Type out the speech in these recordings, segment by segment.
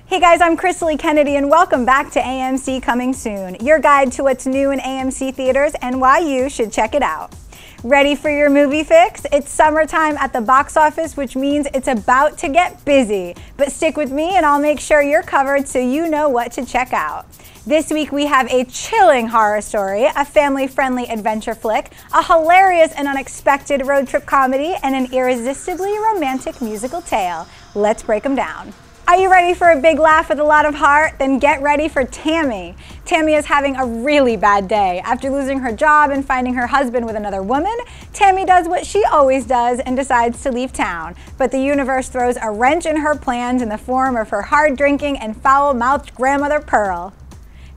Hey guys, I'm Crystal Kennedy and welcome back to AMC Coming Soon, your guide to what's new in AMC theaters and why you should check it out. Ready for your movie fix? It's summertime at the box office, which means it's about to get busy. But stick with me and I'll make sure you're covered so you know what to check out. This week we have a chilling horror story, a family-friendly adventure flick, a hilarious and unexpected road trip comedy, and an irresistibly romantic musical tale. Let's break them down. Are you ready for a big laugh with a lot of heart? Then get ready for Tammy. Tammy is having a really bad day. After losing her job and finding her husband with another woman, Tammy does what she always does and decides to leave town. But the universe throws a wrench in her plans in the form of her hard-drinking and foul-mouthed grandmother Pearl.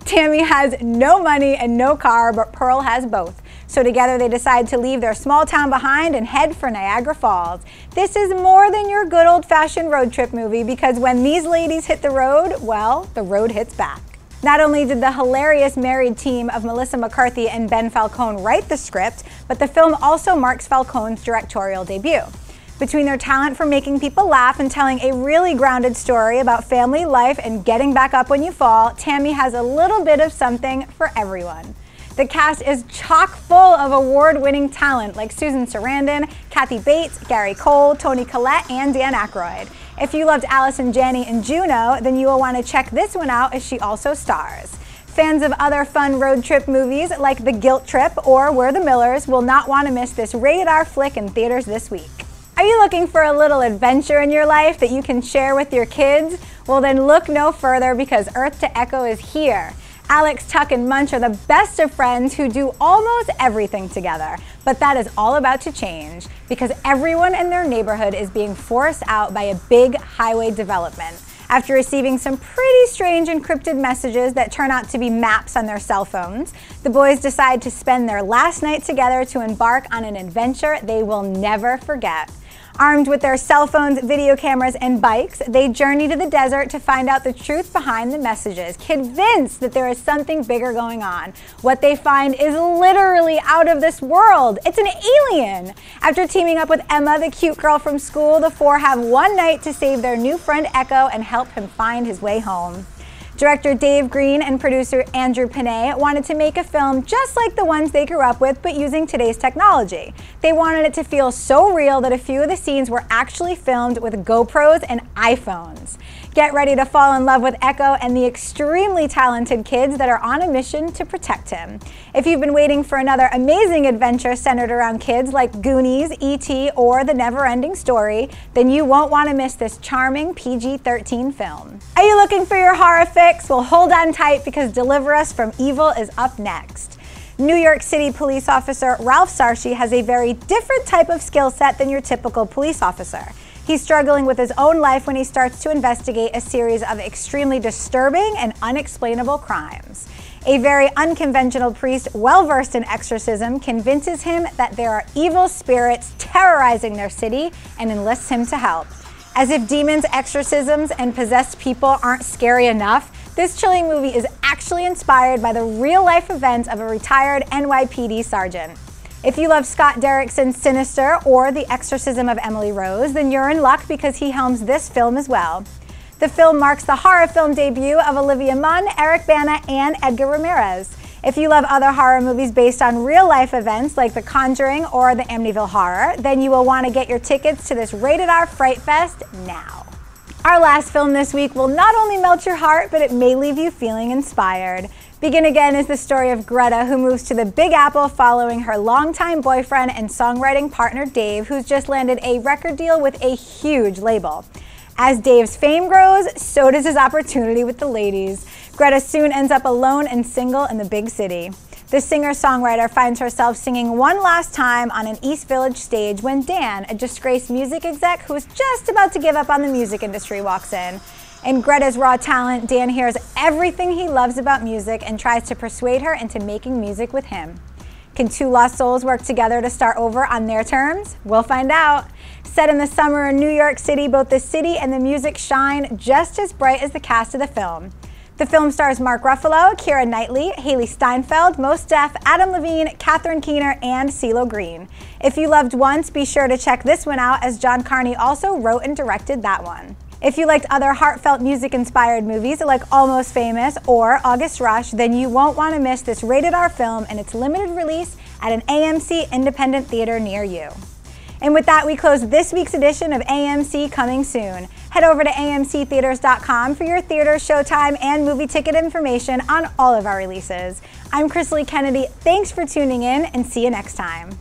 Tammy has no money and no car, but Pearl has both. So together they decide to leave their small town behind and head for Niagara Falls. This is more than your good old-fashioned road trip movie because when these ladies hit the road, well, the road hits back. Not only did the hilarious married team of Melissa McCarthy and Ben Falcone write the script, but the film also marks Falcone's directorial debut. Between their talent for making people laugh and telling a really grounded story about family life and getting back up when you fall, Tammy has a little bit of something for everyone. The cast is chock full of award-winning talent like Susan Sarandon, Kathy Bates, Gary Cole, Toni Collette, and Dan Aykroyd. If you loved Allison Janney in Juno, then you will want to check this one out as she also stars. Fans of other fun road trip movies like The Guilt Trip or We're the Millers will not want to miss this rated R flick in theaters this week. Are you looking for a little adventure in your life that you can share with your kids? Well then look no further because Earth to Echo is here. Alex, Tuck, and Munch are the best of friends who do almost everything together. But that is all about to change because everyone in their neighborhood is being forced out by a big highway development. After receiving some pretty strange encrypted messages that turn out to be maps on their cell phones, the boys decide to spend their last night together to embark on an adventure they will never forget. Armed with their cell phones, video cameras, and bikes, they journey to the desert to find out the truth behind the messages, convinced that there is something bigger going on. What they find is literally out of this world. It's an alien. After teaming up with Emma, the cute girl from school, the four have one night to save their new friend Echo and help him find his way home. Director Dave Green and producer Andrew Panay wanted to make a film just like the ones they grew up with, but using today's technology. They wanted it to feel so real that a few of the scenes were actually filmed with GoPros and iPhones. Get ready to fall in love with Echo and the extremely talented kids that are on a mission to protect him. If you've been waiting for another amazing adventure centered around kids like Goonies, E.T., or The Never-Ending Story, then you won't want to miss this charming PG-13 film. Are you looking for your horror fix? Well, hold on tight because Deliver Us from Evil is up next. New York City police officer Ralph Sarsky has a very different type of skill set than your typical police officer. He's struggling with his own life when he starts to investigate a series of extremely disturbing and unexplainable crimes. A very unconventional priest, well-versed in exorcism, convinces him that there are evil spirits terrorizing their city and enlists him to help. As if demons, exorcisms, and possessed people aren't scary enough, this chilling movie is actually inspired by the real-life events of a retired NYPD sergeant. If you love Scott Derrickson's Sinister or The Exorcism of Emily Rose, then you're in luck because he helms this film as well. The film marks the horror film debut of Olivia Munn, Eric Bana, and Edgar Ramirez. If you love other horror movies based on real-life events like The Conjuring or the Amityville Horror, then you will want to get your tickets to this rated R Fright Fest now. Our last film this week will not only melt your heart, but it may leave you feeling inspired. Begin Again is the story of Greta, who moves to the Big Apple following her longtime boyfriend and songwriting partner Dave, who's just landed a record deal with a huge label. As Dave's fame grows, so does his opportunity with the ladies. Greta soon ends up alone and single in the big city. The singer-songwriter finds herself singing one last time on an East Village stage when Dan, a disgraced music exec who is just about to give up on the music industry, walks in. In Greta's raw talent, Dan hears everything he loves about music and tries to persuade her into making music with him. Can two lost souls work together to start over on their terms? We'll find out. Set in the summer in New York City, both the city and the music shine just as bright as the cast of the film. The film stars Mark Ruffalo, Keira Knightley, Haley Steinfeld, Mos Def, Adam Levine, Catherine Keener, and CeeLo Green. If you loved Once, be sure to check this one out, as John Carney also wrote and directed that one. If you liked other heartfelt music-inspired movies like Almost Famous or August Rush, then you won't want to miss this rated R film and its limited release at an AMC independent theater near you. And with that, we close this week's edition of AMC Coming Soon. Head over to amctheaters.com for your theater, showtime, and movie ticket information on all of our releases. I'm Chrisley Kennedy. Thanks for tuning in, and see you next time.